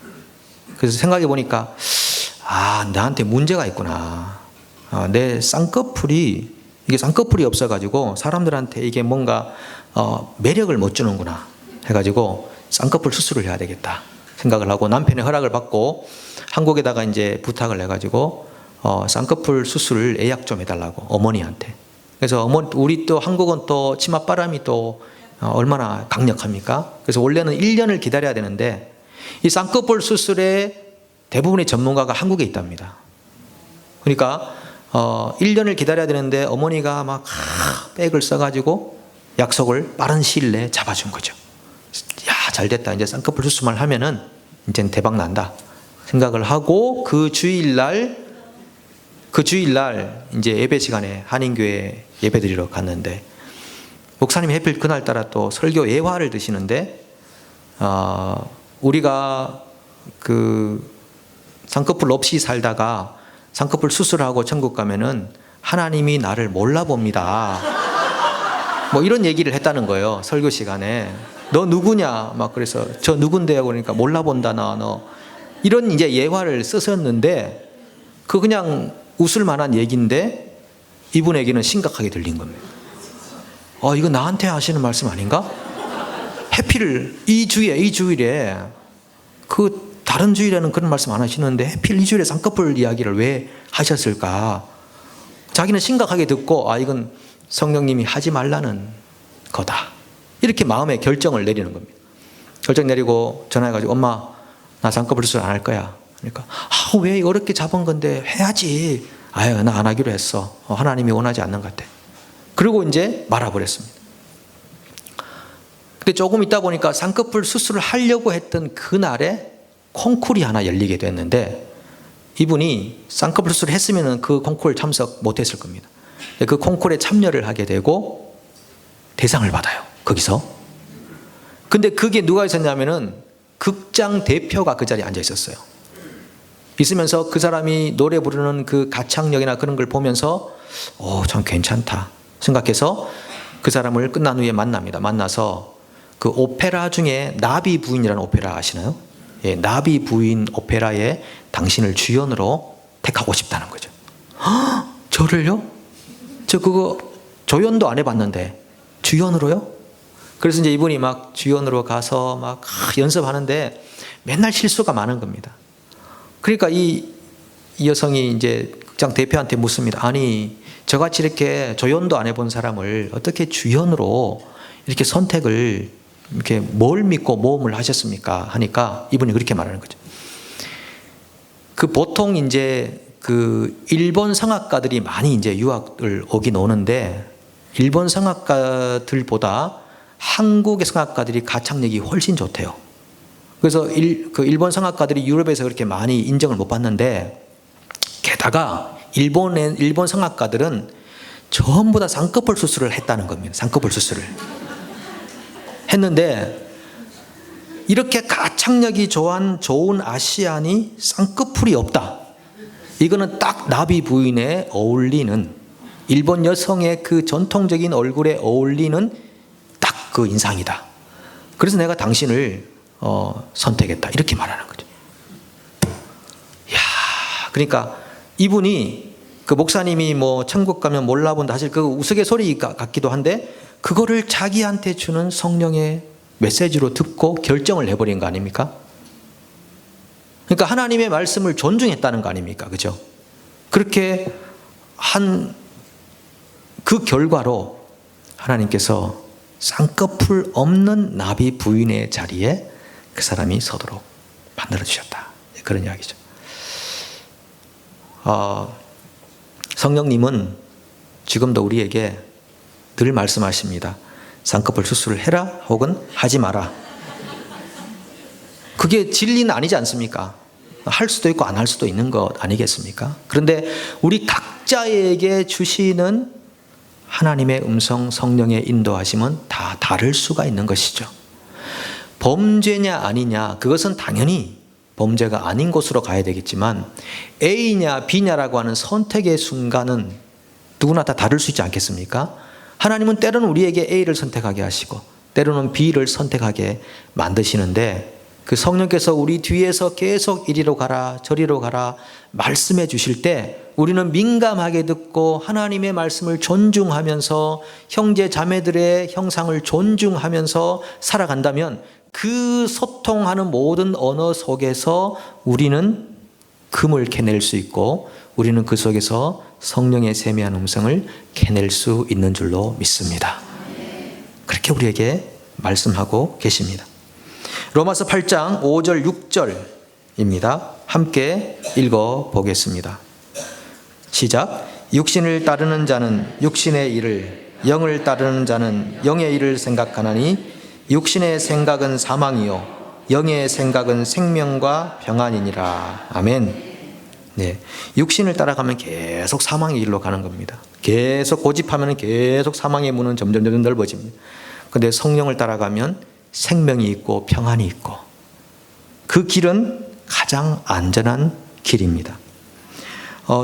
그래서 생각해 보니까 나한테 문제가 있구나. 내 쌍꺼풀이 이게 쌍꺼풀이 없어가지고 사람들한테 이게 뭔가 매력을 못 주는구나 해가지고 쌍꺼풀 수술을 해야 되겠다 생각을 하고 남편의 허락을 받고 한국에다가 이제 부탁을 해가지고 쌍꺼풀 수술을 예약 좀 해달라고 어머니한테. 그래서 우리 또 한국은 또 치맛바람이 또 얼마나 강력합니까? 그래서 원래는 1년을 기다려야 되는데 이 쌍꺼풀 수술의 대부분의 전문가가 한국에 있답니다. 그러니까 1년을 기다려야 되는데 어머니가 막 백을 써가지고 약속을 빠른 시일 내에 잡아준 거죠. 야, 잘 됐다. 이제 쌍꺼풀 수술만 하면은 이제는 대박 난다 생각을 하고 그 주일날 이제 예배 시간에 한인교회 예배 드리러 갔는데 목사님이 하필 그날따라 또 설교 예화를 드시는데 우리가 그 쌍꺼풀 없이 살다가 쌍꺼풀 수술하고 천국 가면은 하나님이 나를 몰라봅니다. 뭐 이런 얘기를 했다는 거예요. 설교 시간에. 너 누구냐? 막 그래서 저 누군데요? 그러니까 몰라본다 너. 이런 이제 예화를 쓰셨는데 그 그냥 웃을 만한 얘기인데 이분에게는 심각하게 들린 겁니다. 이거 나한테 하시는 말씀 아닌가? 해필 이 주일에 그 다른 주일에는 그런 말씀 안 하시는데 해필 이 주일에 쌍꺼풀 이야기를 왜 하셨을까? 자기는 심각하게 듣고 이건 성령님이 하지 말라는 거다. 이렇게 마음에 결정을 내리는 겁니다. 결정 내리고 전화해가지고 엄마 나 쌍꺼풀 수술 안 할 거야. 그러니까 왜 어렵게 잡은 건데 해야지. 나 안 하기로 했어. 하나님이 원하지 않는 것 같아. 그리고 이제 말아버렸습니다. 근데 조금 있다 보니까 쌍꺼풀 수술을 하려고 했던 그날에 콩쿨이 하나 열리게 됐는데 이분이 쌍꺼풀 수술을 했으면 그 콩쿨 참석 못했을 겁니다. 그 콩쿨에 참여를 하게 되고 대상을 받아요. 거기서. 근데 그게 누가 있었냐면은 극장 대표가 그 자리에 앉아 있었어요. 있으면서 그 사람이 노래 부르는 그 가창력이나 그런 걸 보면서 참 괜찮다 생각해서 그 사람을 끝난 후에 만납니다. 만나서 그 오페라 중에 나비 부인이라는 오페라 아시나요? 예, 나비 부인 오페라에 당신을 주연으로 택하고 싶다는 거죠. 저를요? 저 그거 조연도 안 해봤는데 주연으로요? 그래서 이제 이분이 막 주연으로 가서 막 연습하는데 맨날 실수가 많은 겁니다. 그러니까 이 여성이 이제 극장 대표한테 묻습니다. 아니 저같이 이렇게 조연도 안 해본 사람을 어떻게 주연으로 이렇게 선택을 이렇게 뭘 믿고 모험을 하셨습니까? 하니까 이분이 그렇게 말하는 거죠. 그 보통 이제 그 일본 성악가들이 많이 이제 유학을 오긴 오는데 일본 성악가들보다 한국의 성악가들이 가창력이 훨씬 좋대요. 그래서 그 일본 성악가들이 유럽에서 그렇게 많이 인정을 못 받는데 게다가 일본 성악가들은 전부 다 쌍꺼풀 수술을 했다는 겁니다. 쌍꺼풀 수술을 했는데 이렇게 가창력이 좋은 아시안이 쌍꺼풀이 없다. 이거는 딱 나비 부인에 어울리는 일본 여성의 그 전통적인 얼굴에 어울리는 딱 그 인상이다. 그래서 내가 당신을 선택했다. 이렇게 말하는 거죠. 이야, 그러니까 이분이 그 목사님이 뭐 천국 가면 몰라본다. 사실 그 우스갯소리 같기도 한데 그거를 자기한테 주는 성령의 메시지로 듣고 결정을 해버린 거 아닙니까? 그러니까 하나님의 말씀을 존중했다는 거 아닙니까? 그죠? 그렇게 한 그 결과로 하나님께서 쌍꺼풀 없는 나비 부인의 자리에 그 사람이 서도록 만들어주셨다. 그런 이야기죠. 성령님은 지금도 우리에게 늘 말씀하십니다. 쌍꺼풀 수술을 해라 혹은 하지 마라. 그게 진리는 아니지 않습니까? 할 수도 있고 안 할 수도 있는 것 아니겠습니까? 그런데 우리 각자에게 주시는 하나님의 음성, 성령의 인도하심은 다 다를 수가 있는 것이죠. 범죄냐 아니냐, 그것은 당연히 범죄가 아닌 곳으로 가야 되겠지만 A냐 B냐라고 하는 선택의 순간은 누구나 다 다를 수 있지 않겠습니까? 하나님은 때로는 우리에게 A를 선택하게 하시고 때로는 B를 선택하게 만드시는데, 그 성령께서 우리 뒤에서 계속 이리로 가라 저리로 가라 말씀해 주실 때 우리는 민감하게 듣고 하나님의 말씀을 존중하면서 형제 자매들의 형상을 존중하면서 살아간다면 그 소통하는 모든 언어 속에서 우리는 금을 캐낼 수 있고 우리는 그 속에서 성령의 세미한 음성을 캐낼 수 있는 줄로 믿습니다. 그렇게 우리에게 말씀하고 계십니다. 로마서 8장 5절 6절입니다. 함께 읽어보겠습니다. 시작. 육신을 따르는 자는 육신의 일을, 영을 따르는 자는 영의 일을 생각하나니 육신의 생각은 사망이요 영의 생각은 생명과 평안이니라. 아멘. 네, 육신을 따라가면 계속 사망의 길로 가는 겁니다. 계속 고집하면 계속 사망의 문은 점점 넓어집니다. 그런데 성령을 따라가면 생명이 있고 평안이 있고 그 길은 가장 안전한 길입니다.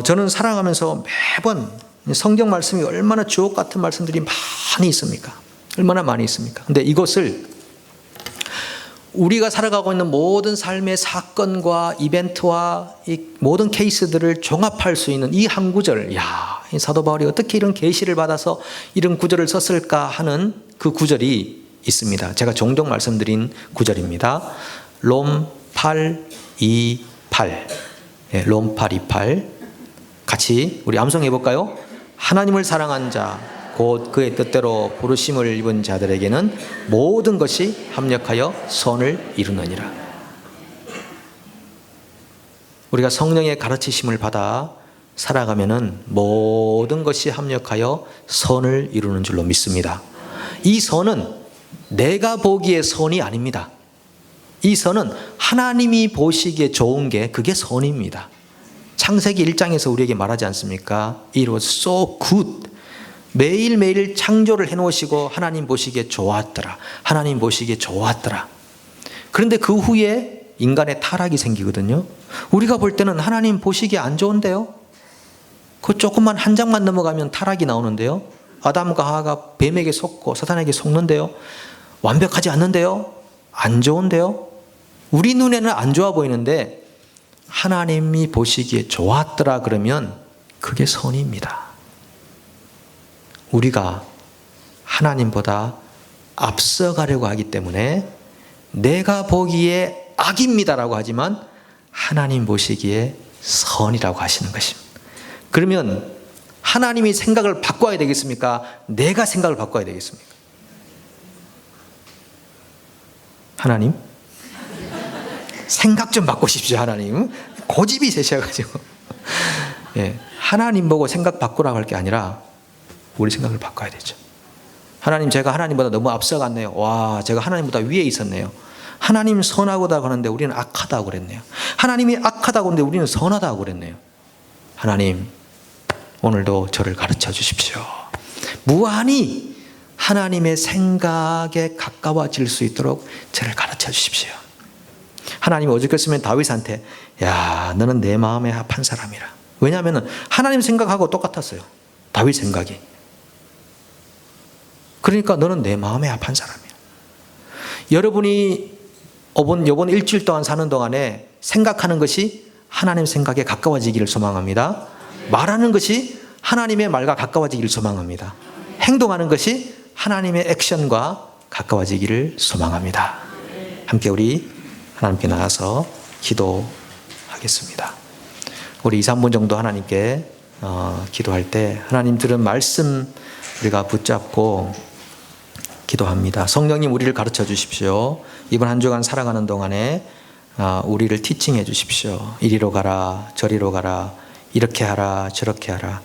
저는 살아가면서 매번 성경 말씀이 얼마나 주옥 같은 말씀들이 많이 있습니까? 얼마나 많이 있습니까? 근데 이것을 우리가 살아가고 있는 모든 삶의 사건과 이벤트와 이 모든 케이스들을 종합할 수 있는 이 한 구절, 이 사도 바울이 어떻게 이런 계시를 받아서 이런 구절을 썼을까 하는 그 구절이 있습니다. 제가 종종 말씀드린 구절입니다. 롬 8, 2, 8. 롬 8, 2, 8. 같이 우리 암송해 볼까요? 하나님을 사랑한 자, 곧 그의 뜻대로 부르심을 입은 자들에게는 모든 것이 합력하여 선을 이루느니라. 우리가 성령의 가르치심을 받아 살아가면은 모든 것이 합력하여 선을 이루는 줄로 믿습니다. 이 선은 내가 보기에 선이 아닙니다. 이 선은 하나님이 보시기에 좋은 게 그게 선입니다. 창세기 1장에서 우리에게 말하지 않습니까? It was so good. 매일매일 창조를 해놓으시고 하나님 보시기에 좋았더라. 하나님 보시기에 좋았더라. 그런데 그 후에 인간의 타락이 생기거든요. 우리가 볼 때는 하나님 보시기에 안 좋은데요. 그 조금만 한 장만 넘어가면 타락이 나오는데요. 아담과 하와가 뱀에게 속고 사탄에게 속는데요. 완벽하지 않는데요. 안 좋은데요. 우리 눈에는 안 좋아 보이는데 하나님이 보시기에 좋았더라 그러면 그게 선입니다. 우리가 하나님보다 앞서가려고 하기 때문에 내가 보기에 악입니다라고 하지만 하나님 보시기에 선이라고 하시는 것입니다. 그러면 하나님이 생각을 바꿔야 되겠습니까? 내가 생각을 바꿔야 되겠습니까? 하나님 생각 좀 바꾸십시오. 하나님 고집이 세셔가지고 하나님 보고 생각 바꾸라고 할 게 아니라 우리 생각을 바꿔야 되죠. 하나님, 제가 하나님보다 너무 앞서갔네요. 와, 제가 하나님보다 위에 있었네요. 하나님 선하다고 하는데 우리는 악하다고 그랬네요. 하나님이 악하다고 하는데 우리는 선하다고 그랬네요. 하나님, 오늘도 저를 가르쳐 주십시오. 무한히 하나님의 생각에 가까워질 수 있도록 저를 가르쳐 주십시오. 하나님이 오죽했으면 다윗한테 야, 너는 내 마음에 합한 사람이라. 왜냐하면 하나님 생각하고 똑같았어요. 다윗 생각이. 그러니까 너는 내 마음에 합한 사람이야. 여러분이 이번 일주일 동안 사는 동안에 생각하는 것이 하나님 생각에 가까워지기를 소망합니다. 말하는 것이 하나님의 말과 가까워지기를 소망합니다. 행동하는 것이 하나님의 액션과 가까워지기를 소망합니다. 함께 우리 하나님께 나가서 기도하겠습니다. 우리 2, 3분 정도 하나님께 기도할 때 하나님 들은 말씀 우리가 붙잡고 기도합니다. 성령님, 우리를 가르쳐 주십시오. 이번 한 주간 살아가는 동안에 우리를 티칭해 주십시오. 이리로 가라 저리로 가라 이렇게 하라 저렇게 하라.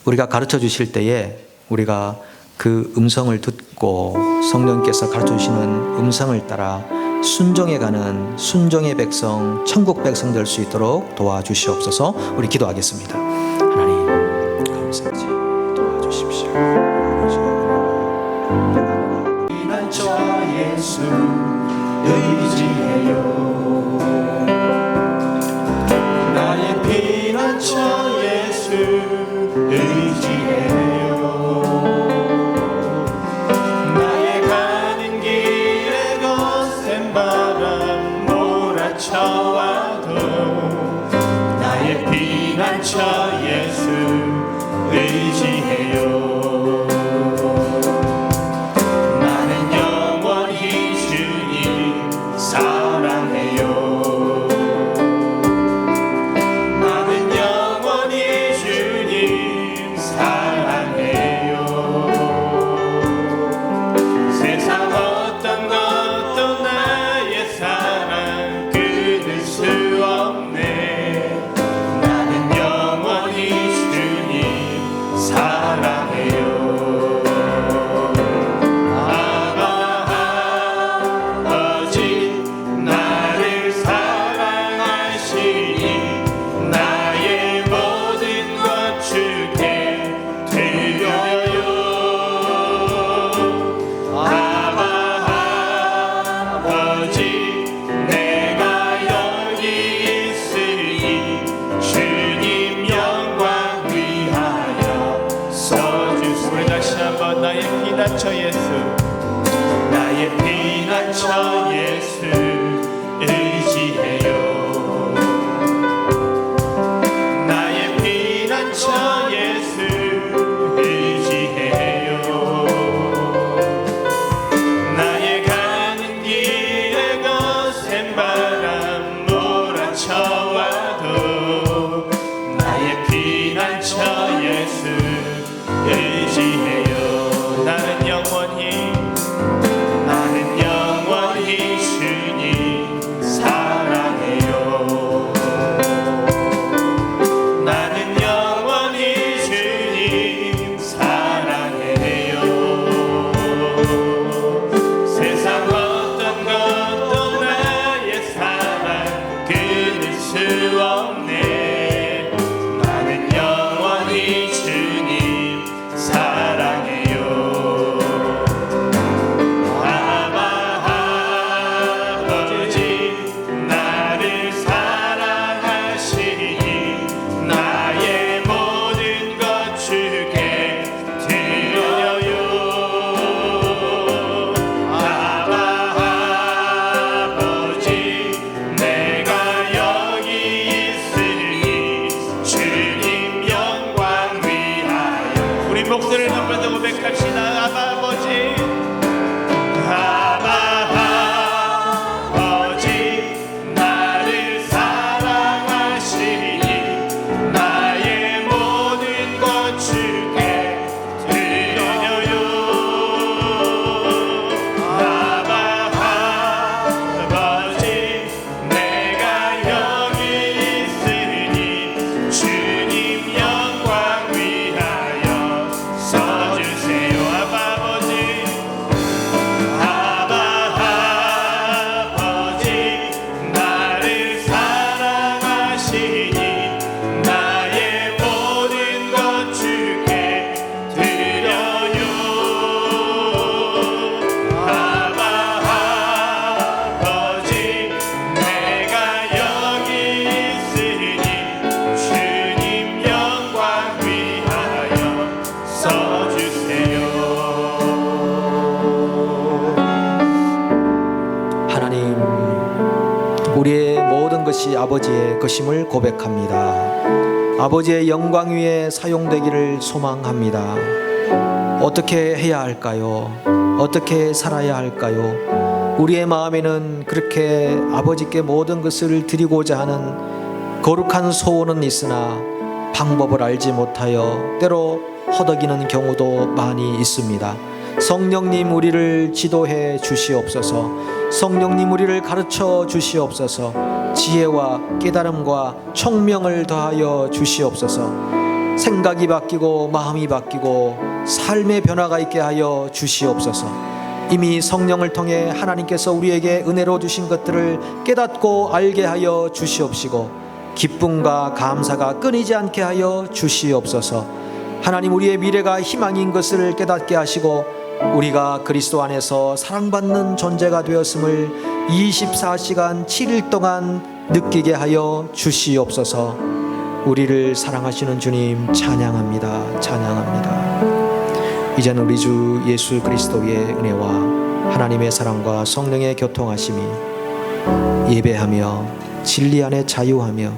우리가 가르쳐 주실 때에 우리가 그 음성을 듣고 성령께서 가르쳐 주시는 음성을 따라 순종해가는 순종의 백성, 천국 백성 될 수 있도록 도와주시옵소서. 우리 기도하겠습니다. 하나님 감사하지 도와주십시오. 피난처 예수 의지해요. 나의 피난처 예수 의지해요. 나의 가는 길에 거센 바람 몰아쳐와도 나의 피난처 예수 의지해요. 피난처 예수 나의 피난처 예수 의지해요. 나의 피난처 예수 의지해요. 나의 가는 길에 거센 바람 몰아쳐와도 나의 피난처 예수 의지해요. 나는 영원히 주님 사랑해요. 나는 영원히 주님 사랑해요. 세상 어떤 것도 나의 사랑 끊을 수 없네. 나는 영원히 주님 사랑해요. 목소리를 높여서 고백합시다. 아바 아버지, 아바 아버지, 나를 사랑하시니 나의 모든 것 주께 드려요. 아바 아버지, 내가 여기 있으니 주님 영광 위하여 써주세요. 아바 아버지, 아바 아버지, 나를 사랑하시니 나의 모든 것 주께 드려요. 아바 아버지, 내가 여기 있으니 주님 영광 위하여 써주세요. 하나님, 우리의 모든 것이 아버지의 것임을 고백합니다. 아버지의 영광 위에 사용되기를 소망합니다. 어떻게 해야 할까요? 어떻게 살아야 할까요? 우리의 마음에는 그렇게 아버지께 모든 것을 드리고자 하는 거룩한 소원은 있으나 방법을 알지 못하여 때로 허덕이는 경우도 많이 있습니다. 성령님, 우리를 지도해 주시옵소서. 성령님, 우리를 가르쳐 주시옵소서. 지혜와 깨달음과 총명을 더하여 주시옵소서. 생각이 바뀌고 마음이 바뀌고 삶의 변화가 있게 하여 주시옵소서. 이미 성령을 통해 하나님께서 우리에게 은혜로 주신 것들을 깨닫고 알게 하여 주시옵시고 기쁨과 감사가 끊이지 않게 하여 주시옵소서. 하나님, 우리의 미래가 희망인 것을 깨닫게 하시고 우리가 그리스도 안에서 사랑받는 존재가 되었음을 24시간 7일 동안 느끼게 하여 주시옵소서. 우리를 사랑하시는 주님 찬양합니다. 찬양합니다. 이제는 우리 주 예수 그리스도의 은혜와 하나님의 사랑과 성령의 교통하심이 예배하며 진리 안에 자유하며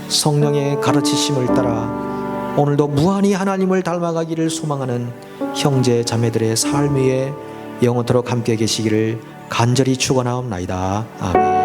성령의 가르치심을 따라 오늘도 무한히 하나님을 닮아가기를 소망하는 형제 자매들의 삶 위에 영원토록 함께 계시기를 간절히 축원하옵나이다. 아멘.